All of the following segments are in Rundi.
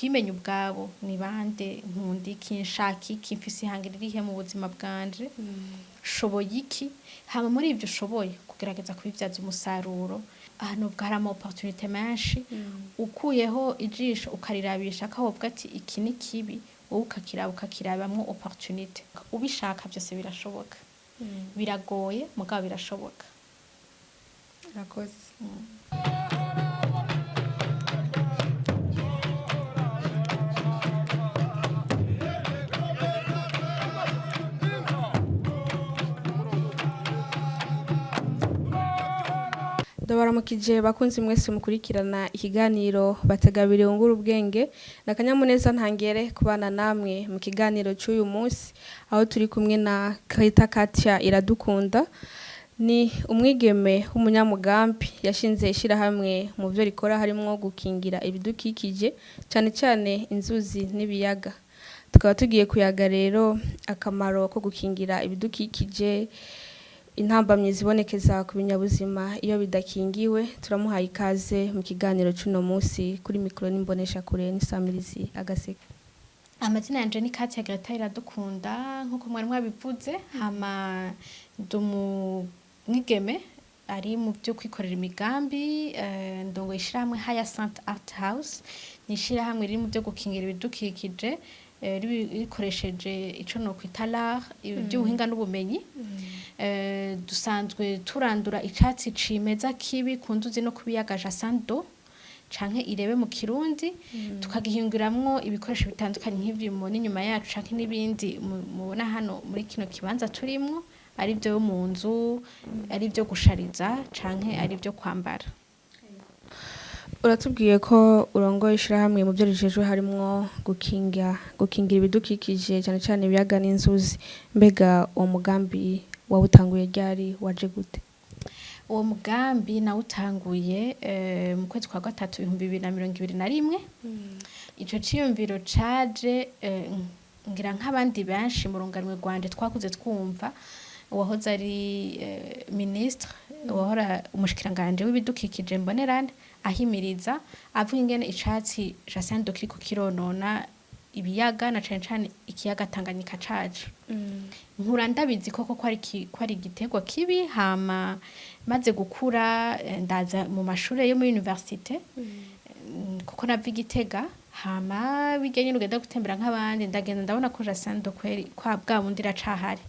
kwimenya ubwabo ni bande nkundi kinshaka iki mfise ihangiro irihe mu buzima bwanje shoboye iki hama muri ibyo ushoboye kugerageza kubibyaza umusaruro ahantu hari ama opportunité menshi ukuyeho ijisho ukarirabisha ko wovuga ati iki ni kibi wowe ukakirabamwo opportunité ubishaka byose birashoboka biragoye mugabo birashoboka Rakoze. Ndabaramukije bakunzi mwese mukurikirana ikiganiro bategabire wungura ubwenge na kanyamuneza ntangere kubana namwe mu kiganiro cy'uyu munsi aho turi kumwe na Krita Katia Iradukunda ni umwigeme w'umunyamugambi yashinze ishirahamwe mu byo rikora harimo gukingira ibidukikije cyane cyane inzuzi n'ibiyaga tukaba tugiye kuyaga rero akamaro ko gukingira ibidukikije intambamye zibonekeza ku binyabuzima iyo bidakingiwe turamuhaye ikaze mu kiganiro cy'uno munsi kuri mikoro n'imbonesha kure n'isamirizi agaseka amazina yanje ni Katia Iradukunda nkuko mwari mwabivuze hama mwigeme ari mu byo kwikorera imigambi ndongo ishirahamwe Hyacinth Art House ni ishirahamwe riri mu byo gukingira ibidukikije rikoresheje ico no kwita l'art by'ubuhinga n'ubumenyi dusanzwe turandura icatsi cimeza kibi kunzuzi no kubiyaga sando canke irebe mu kirundi tukagihinguramwo ibikoresho bitandukanye nk'ivyimo n'inyuma yacu canke n'ibindi mubona hano muri kino kibanza turimwo ari byo mu nzu ari byo gushariza canke ari byo kwambara uratubwiye ko urongoye ishirahamwe mu byo rijejwe harimo gukingira ibidukikije cyane cyane ibiyaga n'inzuzi mbega uwo mugambi wawutanguye ryari waje gute uwo mugambi nawutanguye mu kwezi kwa gatatu 2021 ico ciyumviro caje ngira nk'abandi benshi mu runganwe rwanje twakuze twumva uwahoze ari ministre wahora umushikiranganje w'ibidukikije Mbonerane ahimiriza avuga ingene icatsi jasando kiriko kironona ibiyaga na cane cane ikiyaga Tanganyika caje nkura ndabizi koko ko ari igiterwa kibi hama maze gukura ndaza mu mashure yo muri université kuko nava Igitega hama bijyanye n'ugenda gutembera nk'abandi ndagenda ndabona ko jasando kweri kwa bwa bundi racahari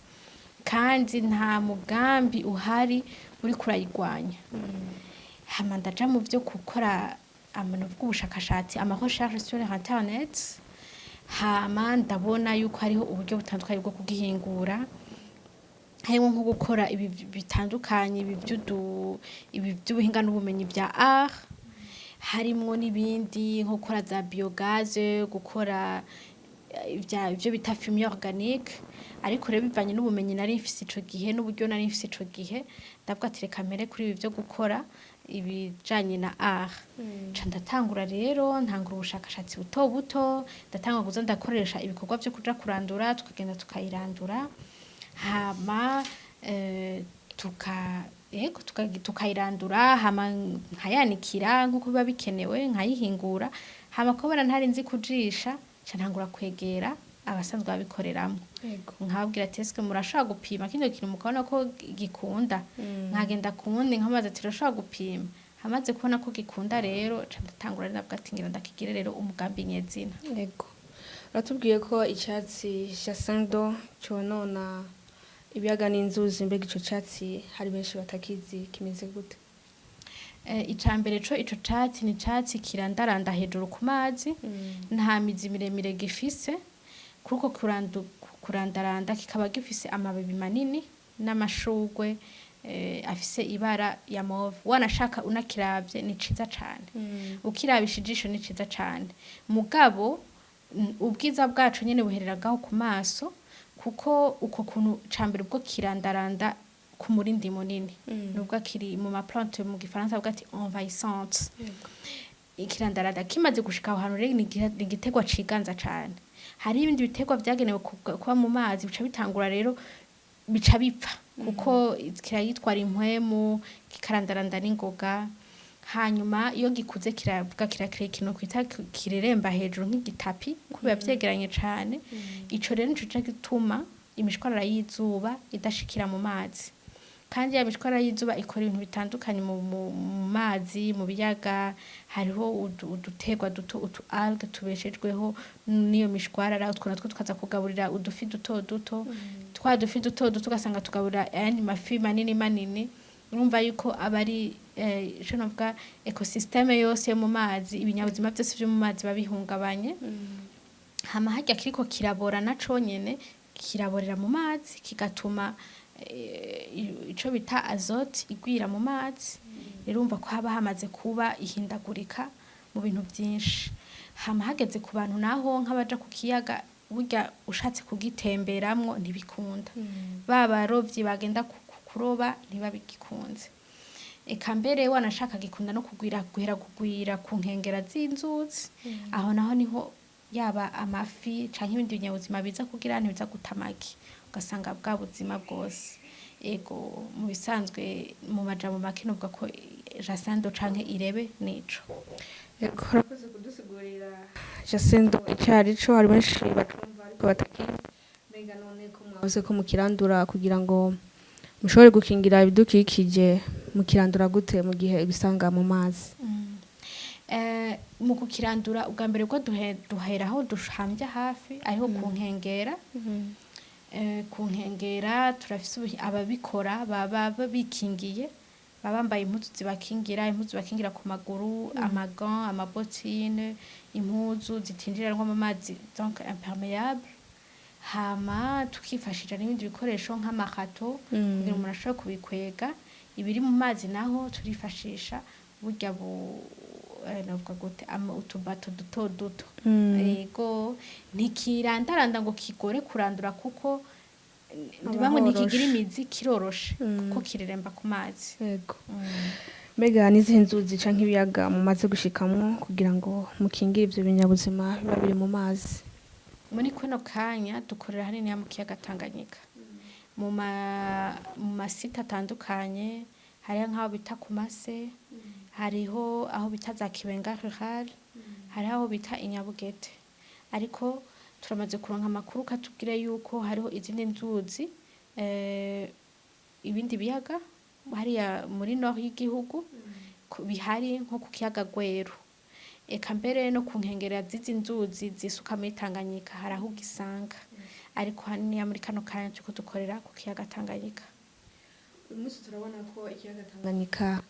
kandi nta mugambi uhari uri kurayigwanya hama ndaja mu byo gukora amano bw'ubushakashatsi recherche sur internet hama ndabona yuko hariho uburyo butandukanye bwo kugihingura harimo nko gukora ibi bitandukanye ibi by'ubuhinga n'ubumenyi bya art harimo n'ibindi nko gukora za biogaz gukora ibyo bita fumier organique ariko rero bivanye n'ubumenyi nari mfise ico gihe n'uburyo nari mfise ico gihe ndavuga ati reka mbere kuri ibi byo gukora ibijanye na art ndatangura rero ntangura ubushakashatsi buto buto ndatangura kuza ndakoresha ibikorwa byo kuja kurandura tukagenda tukayirandura hama tukayirandura hama nkayanikira nkuko biba bikenewe nkayihingura hama kubera ntari nzi kujisha ntangura kwegera abasanzwe babikoreramo nkababwira ati eske murashaka gupima kino kintu mukabona ko gikunda nkagenda kundi nkamaze ati rashaka gupima hamaze kubona ko gikunda rero ndatangura navuga ati ngira ndakigire rero umugambi nyezina yego uratubwiye ko icyatsi jasando cyonona ibiyaga n'inzuzi mbega ico cyatsi hari benshi batakizi kimeze gute icambere ico catsi ni catsi kirandaranda hejuru ku mazi nta mizi miremire gifise kuko kurandaranda kikaba gifise amababi manini n'amashugwe afise ibara ya mauve wanashaka unakiravye ni ciza cane ukirabisha ijisho ni ciza cane mugabo ubwiza bwacu nyene buhereragaho ku maso kuko uko kuntu cambere ubwo kirandaranda ku murindi munini nubwo kiri mu ma plante mu gifaransa bwa ati envahissante ikirandaranda kimaze gushika aho hantu rero ni igiterwa ciganza cane hari ibindi biterwa vyagenewe kuba mu mazi bica bitangura rero bica bipfa kuko kirayitwara impwemu kikarandaranda n'ingoga hanyuma iyo gikuze kiravuga kirakira ikintu kwita kireremba hejuru nk'igitapi kubiba vyegeranye cane ico rero nico gituma imishwarara y'izuba idashikira mu mazi kandi ya mishwarara y'izuba ikora ibintu bitandukanye mu mazi mu biyaga hariho uduterwa duto utu algue tubeshejweho niyo mishwarara utwo natwo tukaza kugaburira udufi duto duto twa dufi duto duto ugasanga tugaburira ayandi mafi manini manini urumva yuko abari je novuga ecosysteme yose yo mu mazi ibinyabuzima byose byo mu mazi babihungabanye hama harya kiriko kirabora naco nyene kiraborera mu mazi kigatuma ico bita azote igwira mu mazi rero umva ko haba hamaze kuba ihindagurika mu bintu byinshi hama hageze ku bantu naho nk'abaja ku kiyaga burya ushatse kugitemberamwo ntibikunda babarovyi bagenda kuroba ntibabigikunze eka mbere wanashaka gikunda no kugwira ku nkengera z'inzuzi aho naho niho yaba amafi canke ibindi binyabuzima biza kugira ntibiza gutamaki ugasanga bwa buzima bwose ego mu bisanzwe mu majambo make novuga ko Jacinto canke irebe nico ego urakoze kudusigurira Jacinto icarico hari benshi batumva ariko batakizi mbega none ko mwavuze ko mukirandura kugira ngo mushobore gukingira ibidukikije mukirandura gute mu gihe ibisanga mu mazi mu kukirandura ubwa mbere bwo duhera aho duhambye hafi ariho ku nkengera turafise ababikora baba bikingiye baba bambaye impuzu zibakingira ku maguru amagan amabotine impuzu zitinjira mu mazi donc imperméable hama tukifashija n'ibindi bikoresho nk'amakato kugira umuntu ashobore kubikwega ibiri mu mazi naho turifashisha burya navuga gute utubato duto duto yego ntikirandaranda ngo kigore kurandura kuko bamwe ntikigira imizi kiroroshe kuko kireremba ku mazi yego mbega n'izihe nzuzi canke ibiyaga mumaze gushikamwo kugira ngo mukingire ivyo binyabuzima biba biri mu mazi muri kano kanya dukorera hanini mu kiyaga Tanganyika mu masite atandukanye hariho nk'aho bita ku mase hariho aho bita za Kibenga rural hariho aho bita Inyabugete ariko turamaze kuronka amakuru katubwira yuko hariho izindi nzuzi ibindi biyaga hariya muri nord y'igihugu bihari nko ku kiyaga Gweru eka mbere no ku nkengera z'izi nzuzi zisuka muri Tanganyika hari aho ugisanga ariko haniya muri kano kanya turiko dukorera ku kiyaga Tanganyika uyu munsi turabona ko ikiyaga Tanganyika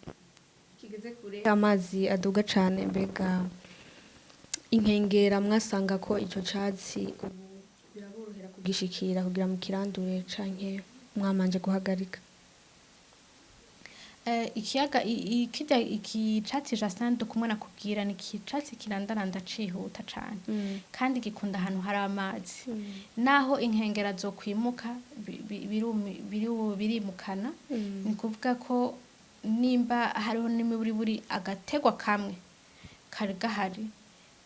kigeze kure amazi aduga cane mbega inkengera mwasanga ko ico catsi biraborohera kugishikira kugira mu kirandure canke mwamanje guhagarika ikiyaga iki catsi Jacinto kumwe nakubwira ni ikicatsi kirandaranda cihuta cane kandi gikunda ahantu hari amazi naho inkengera zo kwimuka birimukana ni kuvuga ko nimba hariho n'imiburiburi agategwa kamwe kari gahari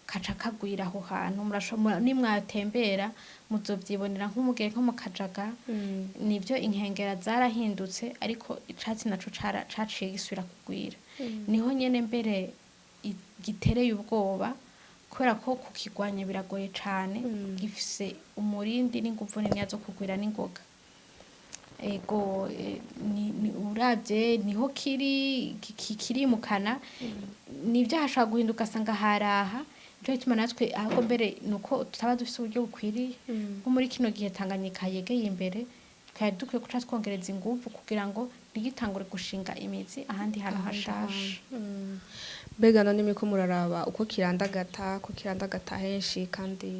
kaca kagwira aho hantu murashobora nimwatembera muzovyibonera nk'umugere nko mu Kajaga nivyo inkengera zarahindutse ariko icatsi naco caciye gisubira kugwira niho nyene mbere gitereye ubwoba kubera ko kukigwanya biragoye cane gifise umurindi n'inguvu nini zo kugwira n'ingoga ego ni uravye niho kirimukana nivyo hashobora guhinduka asanga haraha cyo gituma natwe ahubwo mbere nuko tutaba dufise uburyo bukwiriye nko muri kino gihe Tanganyika yegeye imbere twari dukwiye guca twongereza inguvu kugira ngo ntigitangure gushinga imizi ahandi hantu hashasha mbega none miko muraraba uko kirandagata henshi kandi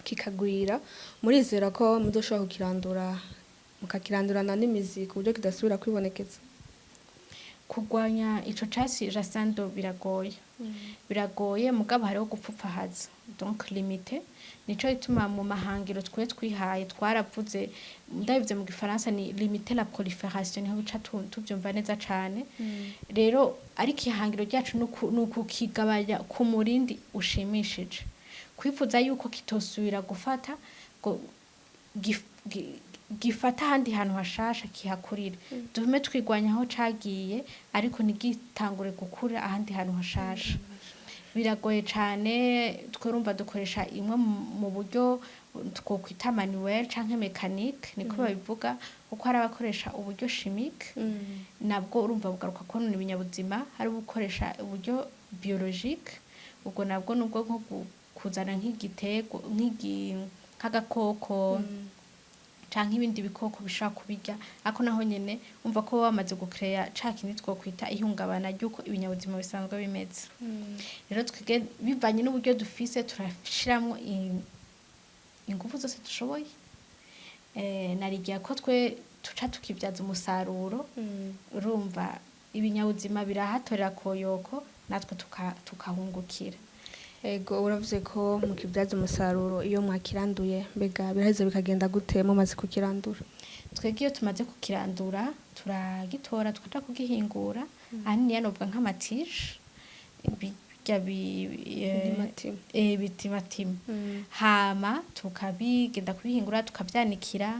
kikagwira murizera ko muzoshobora kukirandura mukakirandurana n'imizi ku buryo kidasubira kwibonekeza kugwanya ico casi Jacinto biragoye mugabo hariho gupfupfahaza donc limité nico ituma mu mahangiro twihaye twaravuze ndabivye mu gifaransa ni limiter la prolifération niho bica tuvyumva neza cane rero ariko ihangiro ryacu nukukigabanya ku murindi ushimishije kwifuza yuko kitosubira gufata ngo gifata ahandi hantu hashasha kihakurira duhume twigwanya aho cagiye ariko ntigitangure gukura ahandi hantu hashasha biragoye cane twerumva dukoresha imwe mu buryo twokwita manuel canke mécanique niko babivuga kuko hari abakoresha uburyo chimique nabwo urumva bugaruka konona ibinyabuzima hari ubukoresha uburyo biologique ubwo nabwo nubwo nko kuzana nk'igitego nk'agakoko canke ibindi bikoko bishaka kubirya ako naho nyene umva ko bamaze gucrea ca kindi twokwita ihungabana ry'uko ibinyabuzima bisanzwe bimeze rero twige bivanye n'uburyo dufise turashiramwo ingufu zose dushoboye narigiye ko twe tuca tukibyaza umusaruro urumva ibinyabuzima birahatorera koyoko natwe tukahungukira ego uravuze ko mukibyaza umusaruro iyo mwakiranduye mbega biraheze bikagenda gute mumaze kukirandura twebwe iyo tumaze kukirandura turagitora tukaja kugihingura ahanini novuga nk'amatije bitimatima hama tukabigenda kubihingura tukavyanikira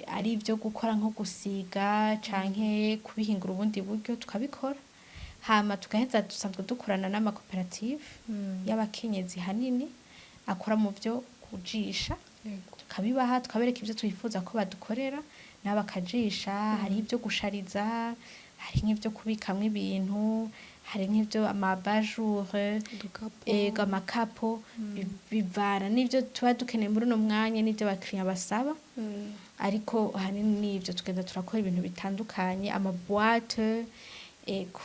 ari ivyo gukora nko gusiga canke kubihingura ubundi buryo tukabikora hama tugaheza dusanzwe dukorana n'amakoperative y'abakenyezi hanini akora mu vyo kujisha tukabibaha tukabereka ivyo twifuza ko badukorera nabo bakajisha hari ivyo gushariza hari nk'ivyo kubikamwo ibintu hari nk'ivyo amabajure ego amakapo bivana n'ivyo tuba dukeneye muri uno mwanya n'ivyo abakiriya basaba ariko hanini n'ivyo tugenda turakora ibintu bitandukanye amaboite ego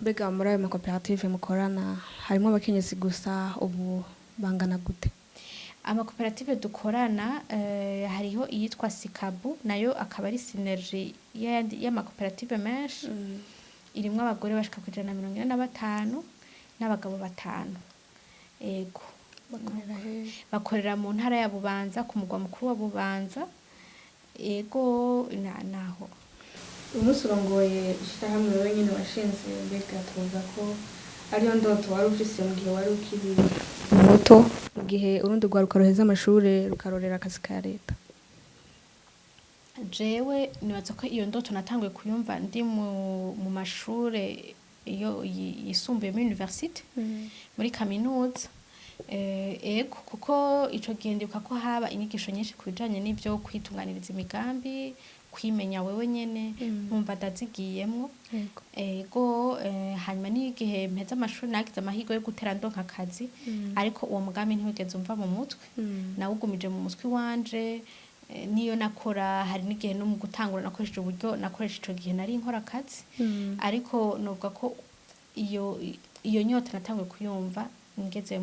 mbega muri ayo makoperative mukorana harimo abakenyezi gusa ubu bangana gute amakoperative dukorana hariho iyitwa sikabu nayo akaba ari synergie y'amakoperative menshi irimwo abagore bashika ku 145 n'abagabo 5 ego bakorera mu ntara ya Bubanza ku mugwa mukuru wa Bubanza ego naho umunsi urongoye ishirahamwe wenyine washinze mbega tuvuga ko ariyo ndoto wari ufise mu gihe wari ukiri muto mu gihe urundi rwaruka ruheza amashure rukarorera akazi ka leta jewe nibaza ko iyo ndoto natanguye kuyumva ndi mu mashure iyo yisumbuye muri universite muri kaminuza ego kuko ico gihe ndibuka ko haba inyigisho nyinshi kubijanye n'ivyo kwitunganiriza imigambi kwimenya wewe nyene nkumva ndazigiyemwo ego hanyuma n'igihe mpeza amashuri nagize amahirwe yo gutera ndonka akazi ariko uwo mugambi ntiwigeze umva mu mutwe nawugumije mu mutwe wanje niyo nakora hari n'igihe no mu gutangura nakoresheje uburyo nakoresha ico gihe nari nkora akazi ariko novuga ko iyo nyota natanguye kuyumva ngeze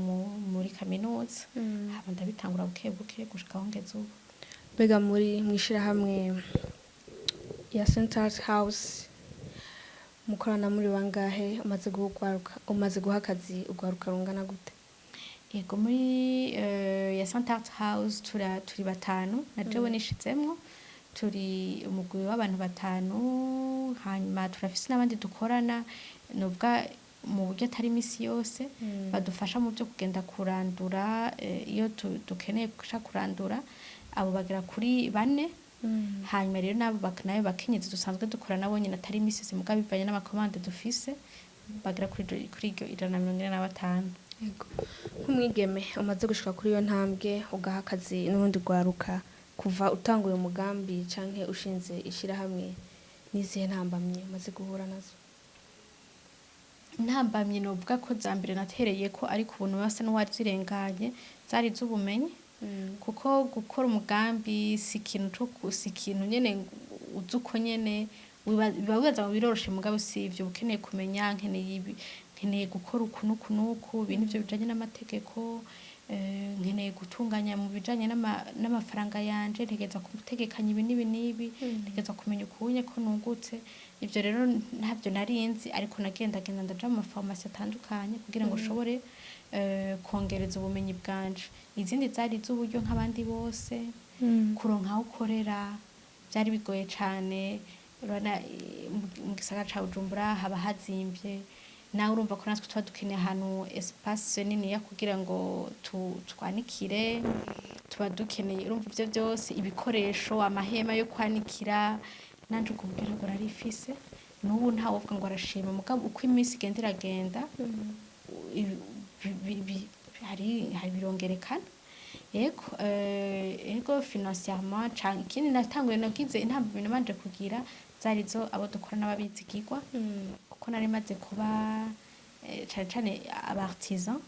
muri kaminuza hama ndabitangura buke gushika aho ngeze ubu mbega muri mwishirahamwe ya Central House mukorana muri bangahe umaze guha akazi ugwaruka rungana gute yego muri ya Central House turi batanu na jewe nishizemwo turi umugwi w'abantu batanu hanyuma turafise n'abandi dukorana novuga mu buryo atari imisi yose badufasha mu byo kugenda kurandura iyo dukeneye kusha kurandura abo bagera kuri 4 hanyuma rero nabo nayo bakenyezi dusanzwe dukora nabo nyine atari imisi zimuga bivanye n'amakomande dufise bagera kuri iryo 145 yego nk'umwigeme umaze gushika kuri iyo ntambwe ugaha akazi n'urundi rwaruka kuva utanguye umugambi canke ushinze ishirahamwe n'izihe ntambamye umaze guhura nazo intambamye novuga ko za mbere natereye ko ariko ubuntu basa n'uwari zirenganye zari z'ubumenyi kuko gukora umugambi si ikintu nyene uzuko nyene biba bibaza mu biroroshe mugabo si ivyo ukeneye kumenya nkeneye gukora uku ibintu byo bijanye n'amategeko nkeneye gutunganya mu bijanye n'amafaranga yanje ntegeza gutegekanya ibi n'ibi ntegeza kumenya ukunye ko nungutse ivyo rero ntabyo narinzi ariko nagenda ndaja mu mafarmasi atandukanye kugira ngo ushobore kongereza ubumenyi bwanje izindi zari z'uburyo nk'abandi bose kuronka aho ukorera byari bigoye cane urabona mu gisagara ca Bujumbura haba hazimvye nawe urumva ko natwe tuba dukeneye ahantu espace niniya kugira ngo twanikire, tuba dukeneye urumva ivyo byose, ibikoresho, amahema yo kwanikira, nanje ukubwira ngo narifise n'ubu ntawovuga ngo arashima, mugabo uko iminsi igenda iragenda hari birongerekana. Ego financièrement canke ikindi natanguye nagize intambwe nabanje kugira zarizo abo dukora n'ababizigirwa, kuko nari maze kuba cane cane abartisan,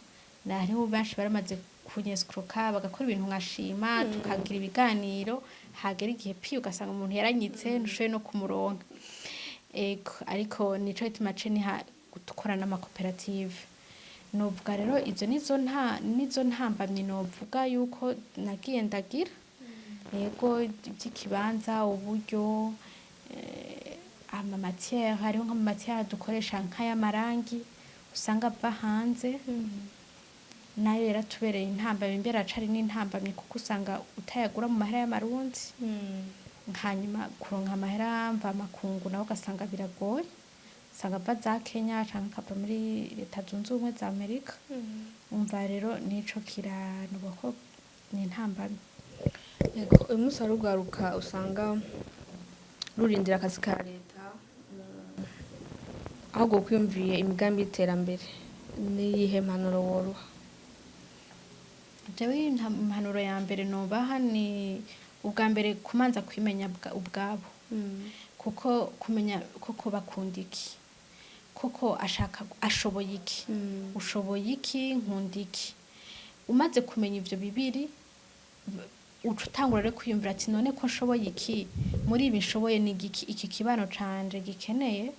hariho benshi baramaze kunyescroka bagakora ibintu nkashima, tukagira ibiganiro, hagera igihe pi ugasanga umuntu yaranyitse ntushoboye no kumuronka. Ariko nico gituma niha dukora n'amakoperative. Novuga rero izo nizo ntambamye novuga yuko nagiye ndagira. Yego iby'ikibanza, uburyo, amamatière, hariho nk'amamatière dukoresha nk'ay'amarangi usanga ava hanze, nayo yaratubereye intambamye, mbere acari n'intambamye kuko usanga utayagura mu mahera y'amarundi, hanyuma kuronka amahera mva makungu nawe ugasanga biragoye, usanga ava za Kenya canke akava muri Leta Zunze Ubumwe za Amerika. Umva rero nico kiranuba ko ni intambamye. Yego uyu munsi arugwaruka usanga rurindira akazi ka leta ahubwo kwiyumviye imigambi y'iterambere, niyihe mpanuro woruha? Jewe impanuro ya mbere nobaha ni ubwa mbere kumanza kwimenya ubwabo, kuko kumenya koko bakunda iki, koko ashoboye iki, ushoboye iki, nkunda iki. Umaze kumenya ivyo bibiri utangura rero kwiyumvira ati none ko nshoboye iki, muri ibi nshoboye ni iki kibano canje gikeneye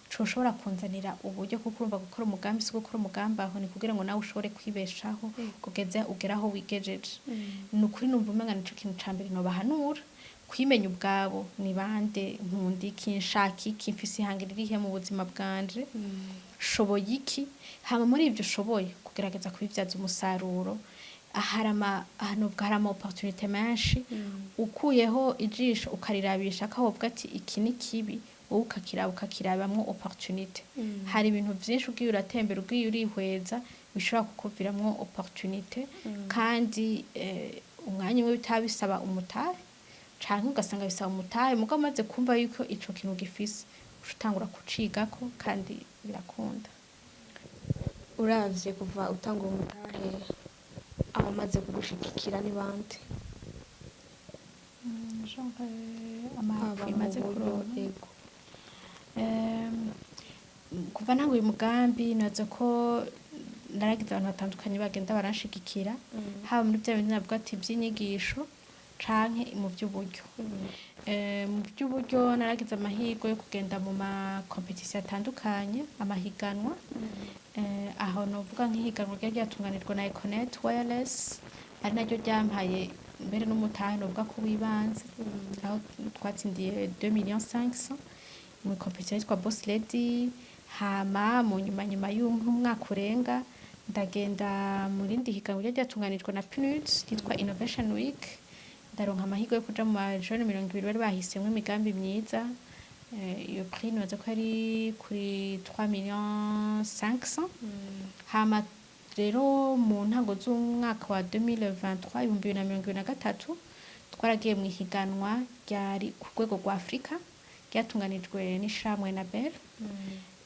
coshobora kunzanira uburyo, kuko urumva gukora umugambi si gukora umugambi aho ni kugira ngo nawe ushobore kwibeshaho kugeza ugeraho wigejeje. Nukuri numva umenga nico kintu ca mbere nobahanura, kwimenya ubwabo, ni bande, nkunda iki, nshaka iki, mfise ihangiro ririhe mu buzima bwanje, shoboye iki, hama muri ivyo ushoboye kugerageza kubivyaza umusaruro. Hari ama opportunité menshi, ukuyeho ijisho ukarirabisha akahovuga ati iki ni kibi, wowe ukakirabamwo opportunité. Hari ibintu vyinshi ugiye uratembera, ugiye urihweza bishobora kukuviramwo opportunité, kandi umwanya umwe bitaba bisaba umutahe canke ugasanga bisaba umutahe, mugabo umaze kumva yuko ico kintu gifise utangura kucigako kandi birakunda. Uravye kuva utanga umutahe abamaze kugushigikira ni bande? Amaze kuronka kuva ntanguye umugambi naza ko naragize abantu batandukanye bagenda baranshigikira, haba muri bya bintu navuga ati by'inyigisho canke mu by'uburyo. Mu by'uburyo naragize amahirwe yo kugenda mu ma competition atandukanye, amahiganwa, aho novuga nk'ihiganwa ryari ryatunganijwe na Econet Wireless, ari naryo ryampaye mbere n'umutahe novuga ko wibanze, aho twatsindiye 2,500,000 mu competition yitwa Boss Lady. Hama mu nyuma y'umwaka urenga ndagenda mu rindi higanwa ryari ryatunganijwe na PNUD ryitwa Innovation Week, ndaronka amahirwe yo kuja mu majone 20 bari bahisemwo imigambi myiza. Iyo prix noza ko ari kuri 3,500,000. Hama rero mu ntango z'umwaka wa 2023 2023 twaragiye mu ihiganwa ryari ku rwego rwa Afrika ryatunganijwe n'ishamwe na Bell.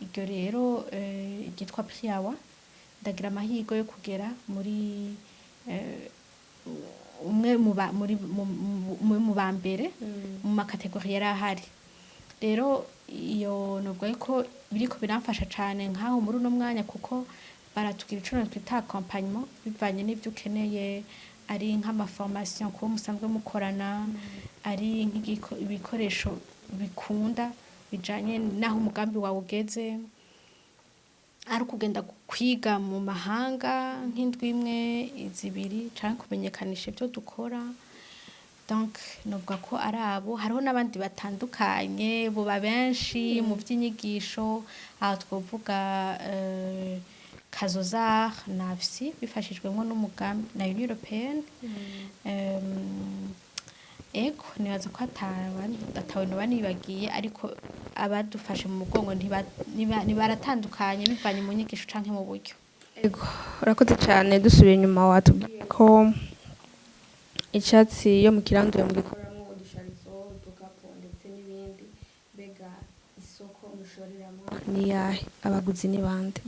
Iryo rero ryitwa Priawa, ndagira amahirwe yo kugera muri umwe mu ba mbere mu makategori yari ahari. Rero iyo novuga ko biriko biramfasha cane nkaho muri uno mwanya, kuko baratugira ico twita accompagnement bivanye n'ivyo ukeneye, ari nk'amaformation kuba musanzwe mukorana, ari ibikoresho bikunda bijanye naho umugambi wawe ugeze, ari kugenda kwiga mu mahanga nk'indwi imwe izibiri canke kumenyekanisha ivyo dukora. Donc novuga ko ari abo, hariho n'abandi batandukanye boba benshi mu vy'inyigisho, aho twovuga Kazozar na AFSI bifashijwemwo n'umugambi na Union Européenne. ego nibaza ko atawe nibagiye ariko abadufashe mu mugongo ntibaratandukanye bivanye mu nyigisho canke mu buryo. Ego urakoze cyane dusubiye inyuma watubwiye ko icyatsi yo mu kiranduye mu gikoramwo udusharizo udukapo ndetse n'ibindi mbega isoko mushoreramo niyahe abaguzi ni bande?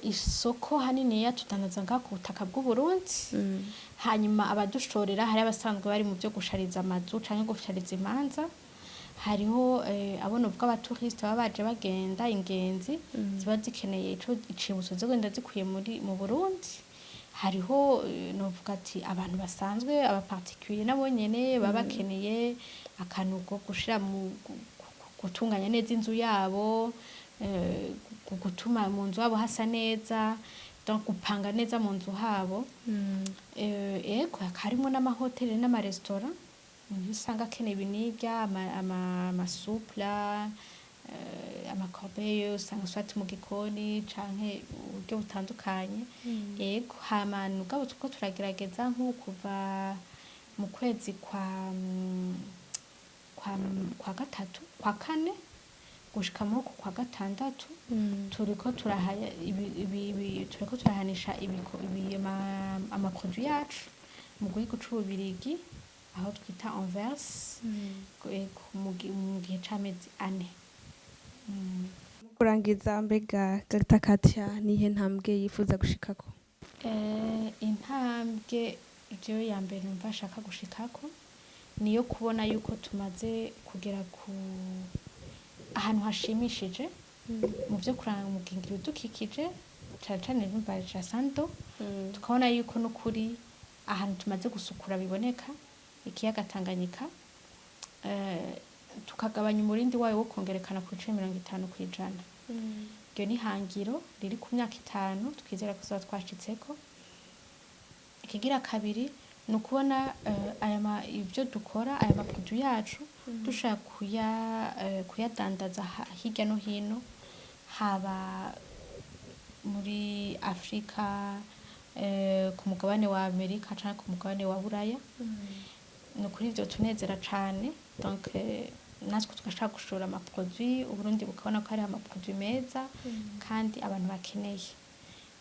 Isoko haniniya tudandaza ngaha ku butaka bw'Uburundi hanyuma abadushorera hari abasanzwe bari mu byo gushariza amazu canke gushariza imanza hariho abo novuga abatouriste baba baje bagenda ingenzi ziba zikeneye icibutso zo genda zikuye mu Burundi hariho novuga ati abantu basanzwe aba particulier nabo nyene baba bakeneye akantu ko gushira mu gutunganya neza inzu yabo gutuma mu nzu habo hasa neza donc gupanga neza mu nzu habo ego harimo n'amahoteli n'amaresitora usanga akeneye ibinibya amasupla amakorbeyo usanga swati mu gikoni canke uburyo butandukanye ego hamana ubwabo tuko turagerageza nko kuva mu kwezi kwa gatatu kwa kane gushika muri uku kwa gatandatu turiko turahanisha amaproduit yacu mu gihugu c'Ububirigi aho twita Anvers mu gihe c'amezi 4. Kurangiza mbega Dr. Katia nihe ntambwe yifuza gushikako? Intambwe jewe ya mbere numva ashaka gushikako niyo kubona yuko tumaze kugera ku ahantu hashimishije mu byo kurangira udukikije cyane n'imbaje santo tukabona yuko no kuri ahantu tumaze gusukura biboneka ikiyaga Tanganyika tukagabanya umurindi wayo wo kongerekana ku 50%. Iyo ni hangiro riri ku myaka 5 twizera ko twashitseko. Ikigira kabiri nukubona ibyo dukora aya maproduit yacu dushaka kuyadandaza hirya no hino haba muri Afrika ku mugabane wa Amerika canke ku mugabane wa Buraya no kuri ivyo tunezera cane donc natwe tugashaka gushora amaproduit Uburundi bukabona ko ari amaproduit meza kandi abantu bakeneye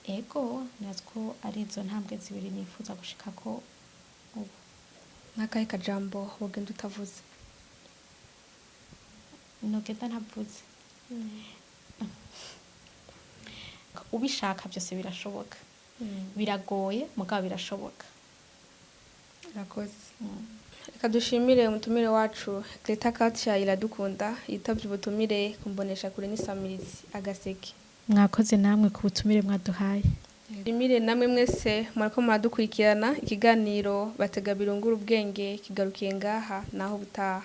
ego natwo ari izo ntambwe zibiri nifuza gushikako ubu. Nakahe kajambo wogenda utavuze? Nogenda ntavuze ubishaka byose birashoboka biragoye mugabo birashoboka. Rakoze. Reka dushimire umutumire wacu Dr. Katia Iradukunda yitavye ubutumire kumbonesha kure n'isamirizi Agaseke. Mwakoze namwe ku butumire mwaduhaye. Rimire namwe mwese murako muradukurikirana ikiganiro batega birungura ubwenge kigarukiye ngaha naho butaha.